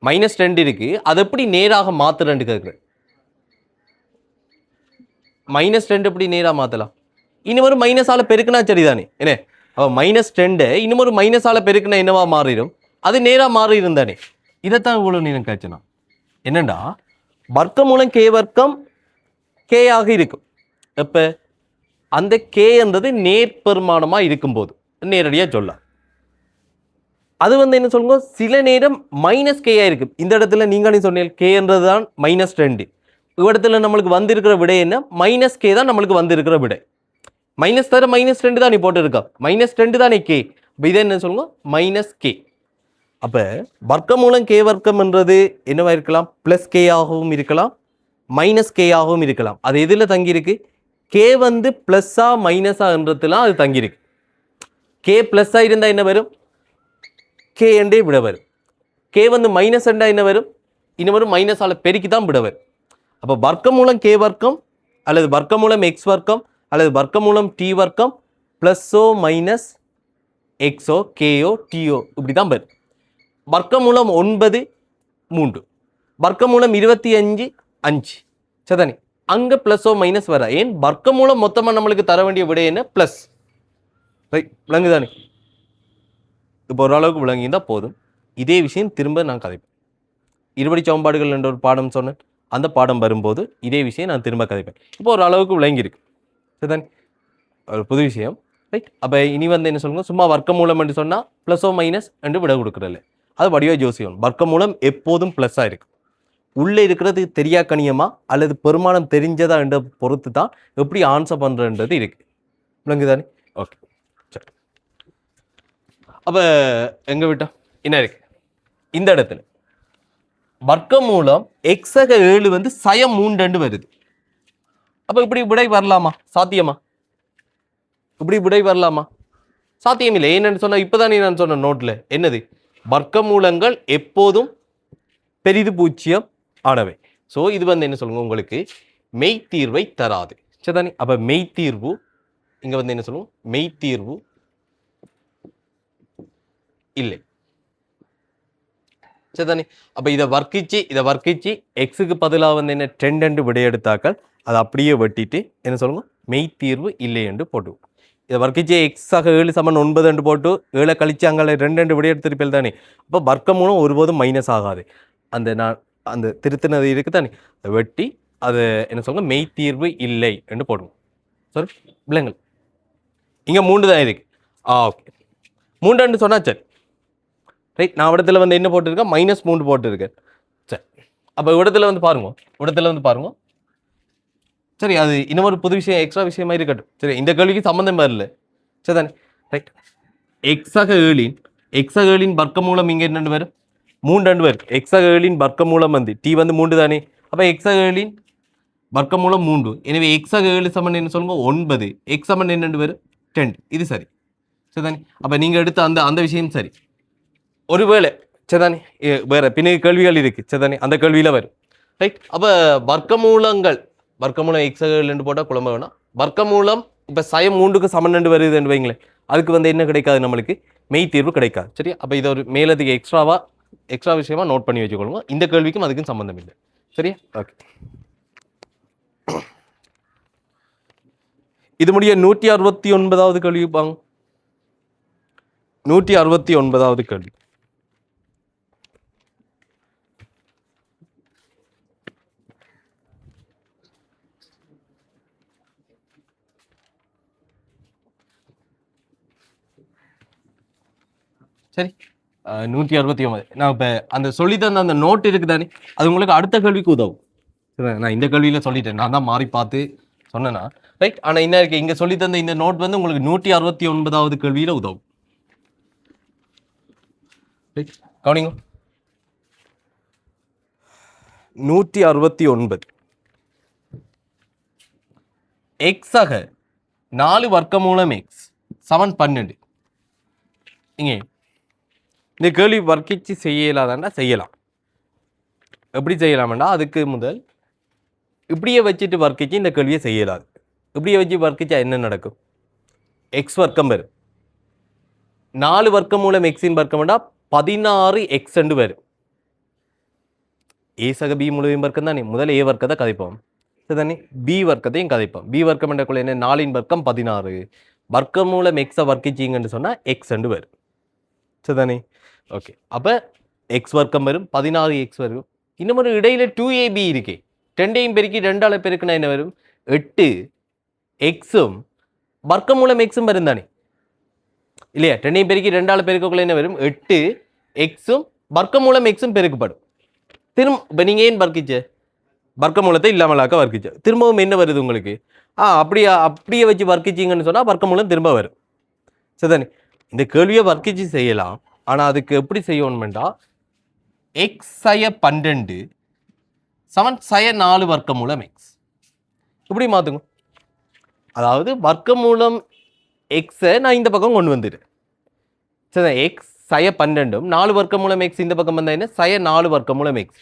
-2 இருக்கு, அதை எப்படி நேராக மாத்துறேன்னு கேட்குறேன். -2 எப்படி நேராக மாத்தலாம்? இன்னும் ஒரு மைனஸால பெருக்குனா சரிதானே? என்ன அப்ப -2 இன்னும் ஒரு மைனஸால பெருக்குனா என்னவா மாறிடும்? அது நேரா மாறிடும் தானே? இதைத்தான் இவ்வளவு நேரம் கேட்சனா. என்னண்டா வர்க்கமூலம் கே வர்க்கம் கே ஆக இருக்கும். எப்ப அந்த கே என்றது நேர்பெருமானமா இருக்கும்போது நேரடியா சொல்லலாம். அது வந்து என்ன சொல்லுங்க, சில நேரம் -k இருக்கும். இந்த இடத்துல நீங்க சொன்னீங்க கே என்றதுதான் -2. இவ்விடத்துல நம்மளுக்கு வந்திருக்கிற விடை என்ன? -k தான் நம்மளுக்கு வந்திருக்கிற விடை. மைனஸ் தர -2 தான் நீ போட்டுருக்கா, -2 தானே கே. இதை என்ன சொல்லுங்க, -k. அப்ப வர்க்கமூலம் கே வர்க்கம் என்றது என்னவா இருக்கலாம்? +k ஆகவும் இருக்கலாம், -k ஆகவும் இருக்கலாம். அது எதுல தங்கியிருக்கு? கே வந்து பிளஸ்ஸா மைனஸா என்றதுலாம் அது தங்கியிருக்கு. கே பிளஸ்ஸா இருந்தா என்ன வரும்? கே என்றே விட வரும். கே வந்து மைனஸ் என்றா என்ன வரும்? இன்னும் வரும் மைனஸால பெருக்கி தான் விட வரும். அப்போ வர்க்கமூலம் கே வர்க்கம் அல்லது வர்க்கமூலம் எக்ஸ் வர்க்கம் அல்லது வர்க்கமூலம் டி வர்க்கம் +/- எக்ஸோ கேயோ டியோ இப்படி தான் வரும். வர்க்கமூலம் 9 3, வர்க்கமூலம் 25 5 சரிதானே? அங்கே ப்ளஸோ மைனஸ் வர ஏன் வர்க்க மூலம் மொத்தமாக நம்மளுக்கு தர வேண்டிய விடை என்ன ப்ளஸ் ரைட் விளங்குதானே இப்போ ஓரளவுக்கு விளங்கியிருந்தால் போதும் இதே விஷயம் திரும்ப நான் கதைப்பேன் இருபடி சமன்பாடுகள் என்ற ஒரு பாடம் சொன்னேன் அந்த பாடம் வரும்போது இதே விஷயம் நான் திரும்ப கதைப்பேன் இப்போ ஒரு அளவுக்கு விளங்கியிருக்கு சரிதானே ஒரு புது விஷயம் ரைட் அப்போ இனி வந்து என்ன சொல்லுங்க சும்மா வர்க்க மூலம் என்று சொன்னால் ப்ளஸோ மைனஸ் என்று விட கொடுக்குறதில்ல அது வடிவா ஜோசியம் வர்க்க மூலம் எப்போதும் ப்ளஸ்ஸாக இருக்கும் உள்ளே இருக்கிறது தெரியா கணியமா அல்லது பெருமானம் தெரிஞ்சதா என்ற பொறுத்து தான் எப்படி ஆன்சர் பண்ணுறன்றது இருக்கு விளங்குதானே ஓகே சரி அப்போ எங்கே விட்டா என்ன இருக்கு இந்த இடத்துல வர்க்க மூலம் எக்ஸக 7 வந்து சயம் 3 வருது அப்போ இப்படி விடை வரலாமா சாத்தியமா இப்படி விடை வரலாமா சாத்தியம் இல்லை என்னன்னு சொன்னா இப்போதான் நான் சொன்ன நோட்ல என்னது வர்க்க மூலங்கள் எப்போதும் பெரிது பூஜ்ஜியம் ஆனவை ஸோ இது வந்து என்ன சொல்லுங்க உங்களுக்கு மெய்த்தீர்வை தராது சரிதானே அப்போ மெய்த்தீர்வு இங்க வந்து என்ன சொல்லுவோம் மெய்த்தீர்வு இல்லை சரிதானே அப்போ இதை வர்க்கிச்சு எக்ஸுக்கு பதிலாக வந்து என்ன 10 விடையெடுத்தாக்கள் அதை அப்படியே வெட்டிட்டு என்ன சொல்லுங்க மெய்த்தீர்வு இல்லை என்று போட்டுவோம் இதை வர்க்கிச்சு எக்ஸாக 7 = 9 போட்டு 7 கழிச்சு அங்கே 2 விடையெடுத்திருப்பேன் தானே அப்போ வர்க்க மூலம் ஒருபோதும் மைனஸ் ஆகாது அந்த திருத்தினது இருக்கு தானே அதை வெட்டி அதை என்ன சொல்லுங்க மெய்த்தீர்வு இல்லை என்று போடுவோம் சரி பிள்ளைங்கள் இங்கே 3 தான் இருக்கு ஓகே 3 சொன்னா சரி ரைட் நான் இடத்துல வந்து என்ன போட்டிருக்கேன் -3 போட்டிருக்கேன் சரி அப்போ இடத்துல வந்து பாருங்க சரி அது இன்னொரு புது விஷயம் எக்ஸ்ட்ரா விஷயமா இருக்கட்டும் சரி இந்த கேள்விக்கு சம்மந்தம் வரல சரி தானே ரைட் எக்ஸாக 7 வர்க்க மூலம் இங்கே என்னென்னு வரும் 3 வரும் எக்ஸாக 7 வர்க்க மூலம் வந்து டி வந்து 3 தானே அப்போ எக்ஸாக 7 வர்க்க மூலம் 3 எனவே எக்ஸாக 7 சமன் என்ன சொல்லுங்க 9 எக்ஸ் சமன் என்னென்னு வரும் 10 இது சரி சரிதானே அப்போ நீங்கள் எடுத்த அந்த விஷயம் சரி ஒருவேளை சரிதானே வேற பின்ன கேள்விகள் இருக்கு சரிதானே அந்த கேள்வியில வரும் ரைட் அப்போ வர்க்கமூலம் எக்ஸாக 7 போட்டால் குழம்ப வேணாம் வர்க்கமூலம் இப்போ சயம் 3க்கு சமன் வருதுன்னு வைங்களேன் அதுக்கு வந்து என்ன கிடைக்காது நம்மளுக்கு மெய் தீர்வு கிடைக்காது சரி அப்போ இதை ஒரு மேலதிக எக்ஸ்ட்ரா விஷயமா நோட் பண்ணி வச்சுக்கொள்ளுங்க இந்த கேள்விக்கும் அதுக்கும் சம்பந்தம் இல்லை சரியா ஓகே இது முடிய 169வது கேள்வி பாங்க 169வது கேள்வி சரி 169 நான் இப்போ அந்த சொல்லி தந்த அந்த நோட் இருக்குதானே அது உங்களுக்கு அடுத்த கேள்விக்கு உதவும் சரி நான் இந்த கேள்வியில் சொல்லிட்டேன் நான் தான் மாறி பார்த்து சொன்னேன்னா ரைட் ஆனால் என்ன இருக்கு இங்கே சொல்லி தந்த இந்த நோட் வந்து உங்களுக்கு 169வது கேள்வியில் உதவும் ரைட் கவனிங்க 169 எக்ஸாக 4 வர்க்கமூலம் எக்ஸ் சமன் 12 இங்கே இந்த கேள்வி வர்க்கிச்சு செய்யலாதாண்டா செய்யலாம் எப்படி செய்யலாம்டா அதுக்கு முதல் இப்படியே வச்சுட்டு வர்க்கிச்சு இந்த கேள்வியை செய்யலாது இப்படியே வச்சு வர்க்கிச்சா என்ன நடக்கும் எக்ஸ் வர்க்கம் வரும் 4 வர்க்கமூலம் எக்ஸின் வர்க்கம்டா 16 எக்ஸ் வரும் ஏ சக பி முழுவையும் வர்க்கம் தானே முதல் ஏ வர்க்கத்தை கதைப்போம் சரிதானே பி வர்க்கத்தையும் கதைப்போம் பி வர்க்கம் என்றக்குள்ள என்ன 4 வர்க்கம் 16 வர்க்கமூலம் எக்ஸை வர்க்கிச்சிங்கன்னு சொன்னால் எக்ஸ் வரும் சரிதானே ஓகே அப்போ எக்ஸ் வர்க்கம் வரும் 16 எக்ஸ் வரும் இன்னும் ஒரு இடையில 2ab இருக்கே 2ஐயும் பெருக்கி 2ஆல் பெருக்குனா என்ன வரும் 8 எக்ஸும் வர்க்கமூலம் எக்ஸும் வரும் தானே இல்லையா 2ஐயும் பெருக்கி 2ஆல் பெருக்கக்குள்ள என்ன வரும் 8 எக்ஸும் வர்க்கமூலம் எக்ஸும் பெருக்கப்படும் இப்போ நீங்கள் ஏன் வர்க்கிச்ச வர்க்கமூலத்தை இல்லாமலாக்க வர்க்கிச்ச திரும்பவும் என்ன வருது உங்களுக்கு அப்படியே வச்சு வர்க்கிச்சிங்கன்னு சொன்னால் வர்க்கமூலம் திரும்ப வரும் சரிதானே இந்த கேள்வியை வர்க்கிச்சு செய்யலாம் ஆனால் அதுக்கு எப்படி செய்யணும்டா எக்ஸ் சய 12 சமன் சய 4 வர்க்கமூலம் எக்ஸ் இப்படி மாற்றுங்க அதாவது வர்க்கமூலம் எக்ஸை நான் இந்த பக்கம் கொண்டு வந்துடுறேன் சரி எக்ஸ் சய 12 4 வர்க்கமூலம் எக்ஸ் இந்த பக்கம் வந்தா என்ன சய 4 வர்க்கமூலம் எக்ஸ்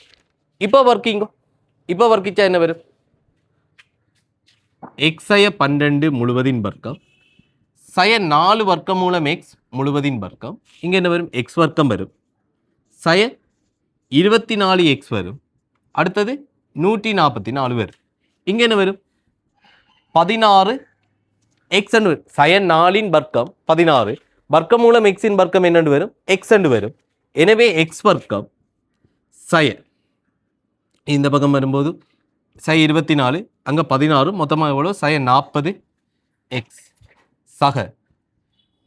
இப்போ வர்க்கிச்சா என்ன வரும் எக்ஸ் சய 12 முழுவதின் வர்க்கம் சய 4 வர்க்கமூலம் எக்ஸ் முழுவதின் வர்க்கம் இங்கே என்ன வரும் எக்ஸ் வர்க்கம் வரும் சய 24 எக்ஸ் வரும் அடுத்தது 144 வரும் இங்கே என்ன வரும் 16 எக்ஸ் என்று வரும். சய 4 வர்க்கம் 16 வர்க்கமூலம் எக்ஸின் வர்க்கம் என்னென்று வரும் எக்ஸ் என்று வரும். எனவே எக்ஸ் வர்க்கம் சய இந்த பக்கம் வரும்போது சய 24 அங்கே 16 மொத்தமாக எவ்வளோ சய 40 எக்ஸ் சக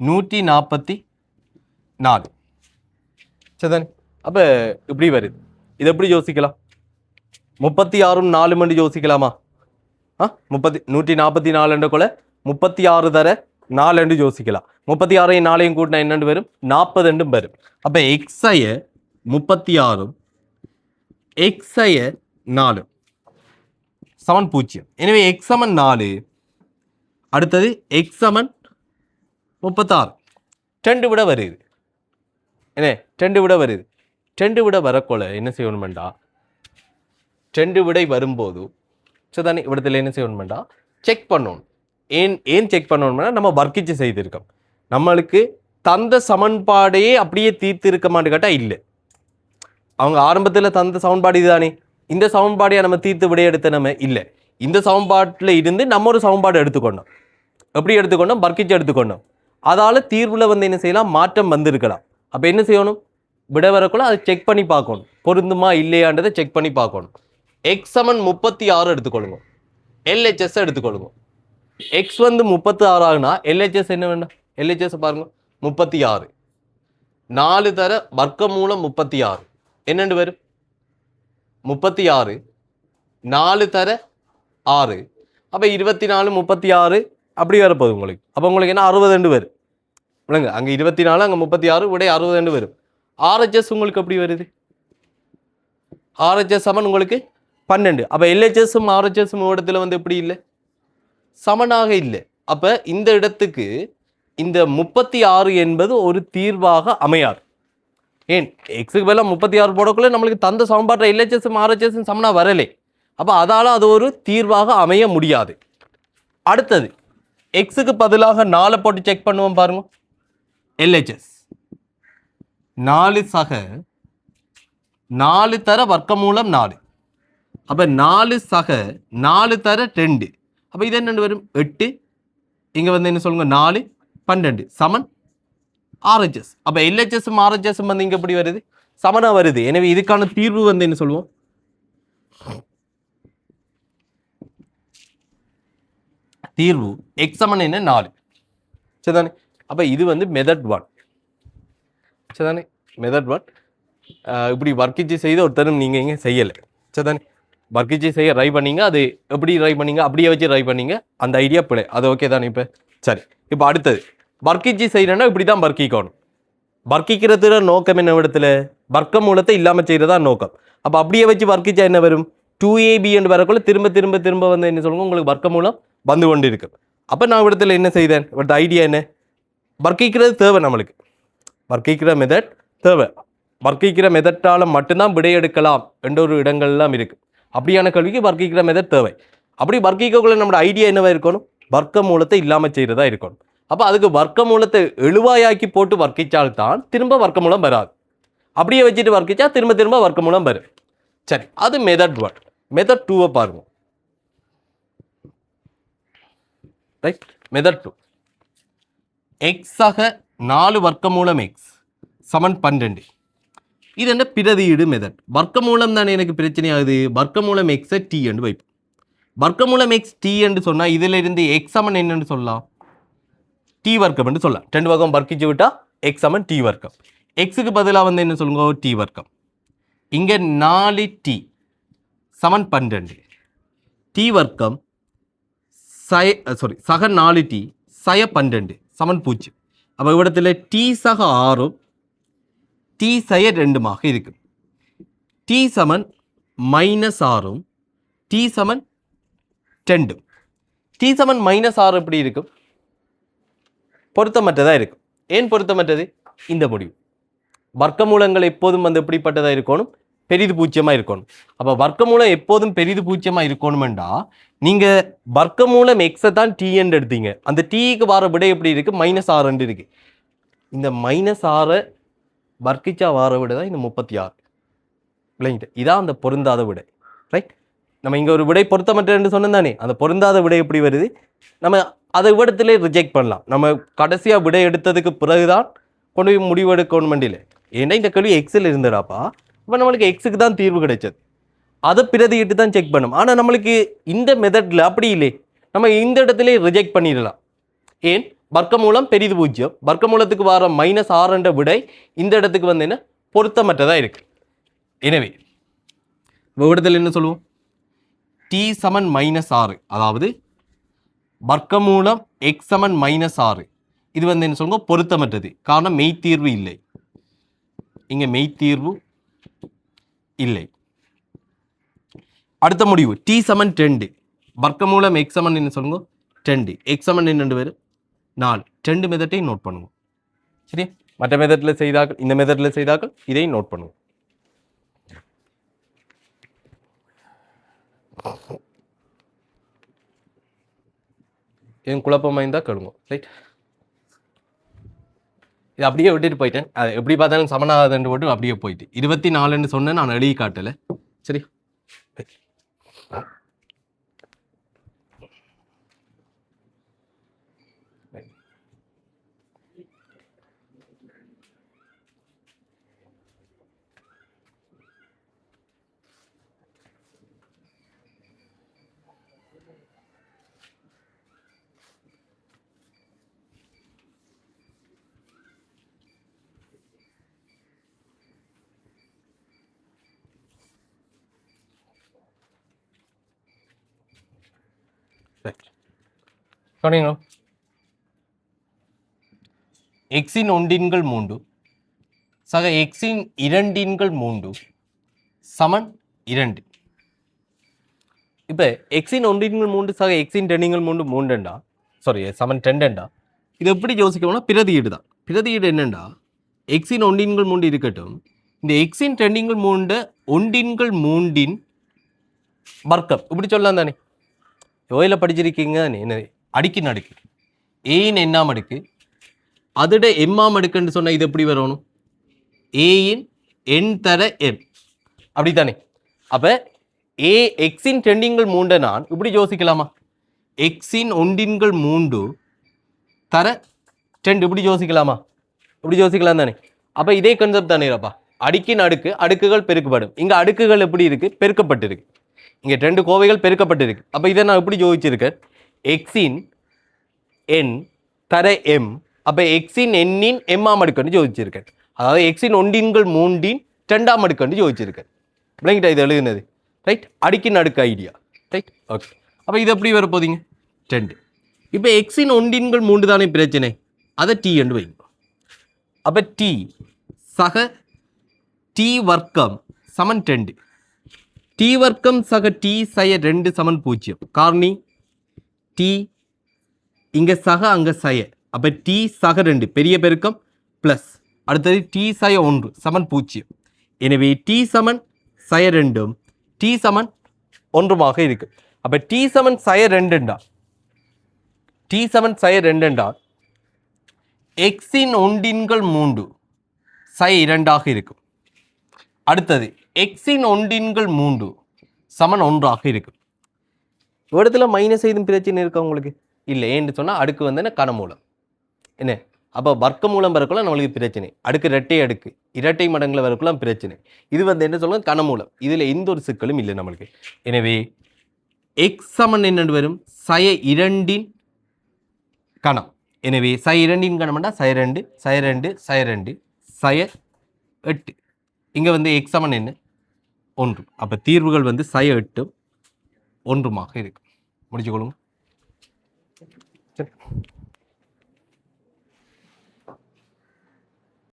144 சரிதானே. அப்போ இப்படி வருது. இது எப்படி யோசிக்கலாம் 36 4 மணி யோசிக்கலாமா 144 கூட 36 தர 4 என்று யோசிக்கலாம். 36 4 கூட்டினா என்னென்று வரும் 40 என்றும் வரும். அப்போ எக்ஸைய 36 எக்ஸைய 4 சமன் 0. எனவே எக்ஸ் சமன் 4 அடுத்தது எக்ஸ் சமன் 36 2 விட வருது. என்ன 2 விட வருது. 2 விட வரக்கொள்ள என்ன செய்யணுமெண்டா 2 விடை வரும்போது சரிதானே இவ்விடத்தில் என்ன செய்யணுமெண்டா செக் பண்ணணும். ஏன் செக் பண்ணணும்னா நம்ம வர்க்கிச்சு செய்திருக்கோம். நம்மளுக்கு தந்த சமன்பாடையே அப்படியே தீர்த்து இருக்க மாட்டேன் கேட்டால் இல்லை. அவங்க ஆரம்பத்தில் தந்த சமன்பாடு இதுதானே இந்த சமன்பாடையை நம்ம தீர்த்து விடைய எடுத்த நம்ம இல்லை. இந்த சமன்பாட்டில் இருந்து நம்ம ஒரு சமன்பாடு எடுத்துக்கொண்டோம். எப்படி எடுத்துக்கொண்டோம் வர்க்கிச்சு எடுத்துக்கொண்டோம். அதால் தீர்வில் வந்து என்ன செய்யலாம் மாற்றம் வந்திருக்கலாம். அப்போ என்ன செய்யணும் விட வரக்குள்ள அதை செக் பண்ணி பார்க்கணும் பொருந்துமா இல்லையான்றதை செக் பண்ணி பார்க்கணும். எக்ஸ் சமன் 36 எடுத்துக்கொள்ளுங்க. எல்ஹெச்எஸ் எடுத்துக்கொள்ளுங்க. எக்ஸ் வந்து 36 ஆகுனா எல்ஹெச்எஸ் என்ன வேண்டாம் எல்ஹெச்எஸ் பாருங்க 36 4 தர வர்க்கமூலம் 36 என்னென்று வரும் 36 4 தர 6 அப்போ 24 36 அப்படி வரப்போகுது உங்களுக்கு. அப்போ உங்களுக்கு என்ன 60 வரும் இல்லைங்க. அங்கே 24 அங்கே 36 விட 60 வரும். ஆர்ஹெச்எஸ் உங்களுக்கு எப்படி வருது ஆர்ஹெச்எஸ் சமன் உங்களுக்கு 12. அப்போ எல்ஹெச்எஸும் ஆர்ஹெச்எஸும் இடத்துல வந்து எப்படி இல்லை சமனாக இல்லை. அப்போ இந்த இடத்துக்கு இந்த 36 என்பது ஒரு தீர்வாக அமையாது. ஏன் எக்ஸுக்கு பதிலாக 36 போடக்குள்ள நம்மளுக்கு தந்த சமன்பாட்டை எல்ஹெச்எஸும் ஆர்ஹெச்எஸும் சமனாக வரலை. அப்போ அதால் அது ஒரு தீர்வாக அமைய முடியாது. அடுத்தது எக்ஸுக்கு பதிலாக 4 போட்டு செக் பண்ணுவோம் பாருங்க. எல்ஹெச்எஸ் 4 சக 4 தர வர்க்கமூலம் 4 அப்போ 4 சக 4 தர 2 அப்போ இது என்ன வரும் 8 இங்கே வந்து என்ன சொல்லுங்க 4 12 சமன் ஆர்ஹெச்எஸ். அப்போ எல்ஹெச்எஸும் ஆர்ஹெச்எஸும் வந்து இங்கே எப்படி வருது சமனாக வருது. எனவே இதுக்கான தீர்வு வந்து என்ன சொல்லுவோம் தீர்வு எக்ஸ் சமன் என்ன 4 சரிதானே. அப்போ இது வந்து மெத்தட் 1 சரிதானே. மெத்தட் 1 இப்படி வர்க்கிச்சு செய்த ஒருத்தரும் நீங்கள் இங்கே செய்யலை சரிதானே. வர்க்கிச்சு செய்ய ட்ரை பண்ணீங்க. அது எப்படி ட்ரை பண்ணீங்க அப்படியே வச்சு ட்ரை பண்ணீங்க. அந்த ஐடியா பிழை. அது ஓகே தானே. இப்போ சரி இப்போ அடுத்தது வர்க்கிச்சு செய்யணும்னா இப்படி தான் வர்க்கிக்கணும். வர்க்கிக்கிறதுல நோக்கம் என்ன இடத்துல வர்க்க மூலத்தை இல்லாமல் செய்கிறதா நோக்கம். அப்போ அப்படியே வச்சு வர்க்கிச்சா என்ன வரும் 2ab என்று வரக்குள்ள திரும்ப திரும்ப திரும்ப வந்து என்ன சொல்லுங்க உங்களுக்கு வர்க்க மூலம் வந்து கொண்டு இருக்கு. அப்போ நான் இடத்துல என்ன செய்தேன் இவரது ஐடியா என்ன வர்க்கிக்கிறது தேவை நம்மளுக்கு. வர்க்கிக்கிற மெத்தட் தேவை. வர்க்கிக்கிற மெத்தட்டால் மட்டும்தான் விடையெடுக்கலாம் என்ற ஒரு இடங்கள்லாம் இருக்குது. அப்படியான கல்விக்கு வர்க்கிக்கிற மெத்தட் தேவை. அப்படி வர்க்கிக்கக்குள்ள நம்மளோட ஐடியா என்னவா இருக்கணும் வர்க்க மூலத்தை இல்லாமல் செய்கிறதா இருக்கணும். அப்போ அதுக்கு வர்க்க மூலத்தை எழுவாயாக்கி போட்டு வர்க்கிச்சால்தான் திரும்ப வர்க்க மூலம் வராது. அப்படியே வச்சுட்டு வர்க்கிச்சா திரும்ப திரும்ப வர்க்க மூலம் வரும். சரி அது மெத்தட் 1. மெத்தட் 2 பாருங்க. ரைட் மெத்தட் 2 எக்ஸாக 4 வர்க்கமூலம் எக்ஸ் சமன் 12 இது என்ன பிரதியீடு மெத்தட். வர்க்கமூலம் தானே எனக்கு பிரச்சனை ஆகுது. வர்க்கமூலம் எக்ஸை டி என்று வைப்போம். வர்க்கமூலம் எக்ஸ் டி என்று சொன்னால் இதில் இருந்து எக்ஸ் சமன் என்னன்னு சொல்லலாம் டி வர்க்கம் என்று சொல்லலாம். 2 வர்க்கம் வர்க்கிச்சு விட்டா எக்ஸ் சமன் டி வர்க்கம். எக்ஸுக்கு பதிலாக வந்து என்ன சொல்லுங்க டி வர்க்கம். இங்கே 4t சமன் 12 டி வர்க்கம் சக 4t சய 12 சமன் 0. அப்போ இவ்விடத்தில் டி சக 6 டி சய 2 இருக்கு. டி சமன் -6 டி சமன் 2. டி சமன் -6 எப்படி இருக்கும் பொருத்தமற்றதாக இருக்கும். ஏன் பொருத்தமற்றது இந்த முடிவு வர்க்கமூலங்கள் எப்போதும் வந்து எப்படிப்பட்டதாக இருக்கணும் பெரிது பூஜ்ஜியமாக இருக்கணும். அப்போ வர்க்கமூலம் எப்போதும் பெரிது பூஜ்ஜியமாக இருக்கணுமெண்டா நீங்கள் வர்க்கமூலம் எக்ஸை தான் டி என்று எடுத்தீங்க. அந்த டீக்கு வர விடை எப்படி இருக்குது -6 இருக்கு. இந்த -6 வர்க்கிச்சா வார விட தான் இந்த 36 இல்லைங்கிட்ட இதான் அந்த பொருந்தாத விடை. ரைட் நம்ம இங்கே ஒரு விடை பொருத்தமற்ற சொன்னோம் தானே, அந்த பொருந்தாத விடை எப்படி வருது, நம்ம அதை விடத்திலே ரிஜெக்ட் பண்ணலாம். நம்ம கடைசியாக விடை எடுத்ததுக்கு பிறகுதான் கொண்டு போய் முடிவு எடுக்கணும் மண்டியில். ஏன்னா இந்த கேள்வி எக்ஸில் இருந்துடாப்பா, இப்போ நம்மளுக்கு எக்ஸுக்கு தான் தீர்வு கிடைச்சது, அதை பிரதியிட்டு தான் செக் பண்ணும். ஆனால் நம்மளுக்கு இந்த மெத்தடில் அப்படி இல்லை, நம்ம இந்த இடத்துல ரிஜெக்ட் பண்ணிடலாம். ஏன், வர்க்கமூலம் பெரிது 0, வர்க்கமூலத்துக்கு வர -6 என்ற விடை இந்த இடத்துக்கு வந்து என்ன பொருத்தமற்றதாக இருக்கு. எனவே விடத்தில் என்ன சொல்லுவோம், t சமன் -6, அதாவது வர்க்கமூலம் x சமன் -6, இது வந்து என்ன சொல்லுங்க பொருத்தமற்றது. காரணம் மெய்த்தீர்வு இல்லை, இங்க மெய்த்தீர்வு இல்லை. அடுத்த முடிவு t சமன் 2, வர்க்கமூலம் x சமன் என்ன சொல்லுங்க 2, x சமன் என்ன பேர் 4. 2 மெத்தட்டையும் நோட் பண்ணுவோம். சரியா, மற்ற மெத்தட்ல செய்தார்கள், இந்த மெத்தட்ல செய்தார்கள், இதையும் நோட் பண்ணுவோம். என் குழப்பமாக இருந்தால் கேளுங்க. ரைட், இது அப்படியே விட்டுட்டு போயிட்டேன். அது எப்படி பார்த்தாலும் சமனாகுதுன்னு போட்டு அப்படியே போயிட்டு 24 சொன்னேன், நான் எழுதி காட்டலை. சரி, சொன்னீங்க எக்ஸின் ஒன்றின்கள் 3 சக எக்ஸின் இரண்டின்கள் 3 சமன் 2. இப்போ எக்ஸின் ஒன்றின்கள் 3 சக எக்ஸின் ரெண்டின்கள் 3 3 சாரி சமன் 10. இது எப்படி யோசிக்கணும்னா பிரதியீடு தான். பிரதியீடு என்னண்டா, எக்ஸின் ஒன்றின்கள் 3 இருக்கட்டும், இந்த எக்ஸின் ரெண்டின்கள் 3 ஒன்றின்கள் 3 வர்க்கம் இப்படி சொல்லலாம் தானே. ஓயில் படிச்சிருக்கீங்க என்ன, அடுக்கின் அடுக்கு, ஏயின் எண்ணாம் அடுக்கு, அதோட எம்மாம் அடுக்குன்னு சொன்னால் இது எப்படி வரணும், ஏயின் எண் தர எம், அப்படித்தானே. அப்போ ஏ எக்ஸின் ரெண்டின்கள் 3 நான் இப்படி யோசிக்கலாமா, எக்ஸின் ஒன்றின்கள் 3 தர 2 இப்படி யோசிக்கலாமா, இப்படி யோசிக்கலாம் தானே. அப்போ இதே கன்செப்ட் தானேப்பா, அடுக்கின் அடுக்கு, அடுக்குகள் பெருக்கப்படும். இங்கே அடுக்குகள் எப்படி இருக்கு, பெருக்கப்பட்டிருக்கு. இங்கே 2 கோவைகள் பெருக்கப்பட்டிருக்கு. அப்போ இதை நான் எப்படி யோசிச்சிருக்கேன், எக்ஸின் எண் தர எம், அப்போ எக்ஸின் எண்ணின் எம்மாம் அடுக்குன்னு யோசிச்சிருக்கேன். அதாவது எக்ஸின் ஒன்றின்கள் 3 2ஆம் அடுக்குன்னு யோசிச்சிருக்கேன். விளங்கிட்டா இது எழுதுனது, ரைட். அடுக்கின் அடுக்கு ஐடியா, ரைட். ஓகே, அப்போ இது எப்படி வர போதீங்க 2. இப்போ எக்ஸின் ஒன்றின்கள் 3 தானே பிரச்சனை, அதை டி என்று வைங்க. அப்போ டி சக டி வர்க்கம் சமன் 2, டி வர்க்கம் சக டி சய 2 சமன் 0. காரணி டி இங்கே சக அங்கே சய, அப்போ டி சக 2 பெரிய பெருக்கம் ப்ளஸ் அடுத்தது டி சய 1 சமன் 0. எனவே டி சமன் சய 2 டி சமன் 1 இருக்கு. அப்போ டி சமன் சய 2 டி சமன் சய 2 எக்ஸின் ஒன்றின்கள் 3 சய 2 இருக்கும். அடுத்தது எக்ஸின் ஒன்றின்கள் 3 சமன் 1 இருக்கும். இடத்துல மைனஸ் எதுவும் பிரச்சனை இருக்கா உங்களுக்கு, இல்லை. ஏன்னு சொன்னால் அடுக்கு வந்து என்ன கனமூலம் என்ன, அப்போ வர்க்க மூலம் வரக்குள்ள நம்மளுக்கு பிரச்சனை, அடுக்கு இரட்டை மடங்குல வரக்குள்ள பிரச்சனை. இது வந்து என்ன சொல்லுங்க கனமூலம், இதில் எந்த ஒரு சிக்கலும் இல்லை நம்மளுக்கு. எனவே எக்ஸ் சமன் என்ன வரும், சய 2 கணம். எனவே சய 2 கணம்னா சய 2 சய 2 சய 2 சய 8. இங்கே வந்து எக்ஸ் சமன் என்ன 1. அப்போ தீர்வுகள் வந்து சய 8 1 இருக்கு. முடிச்சுக்கொள்ளுங்க. சரி.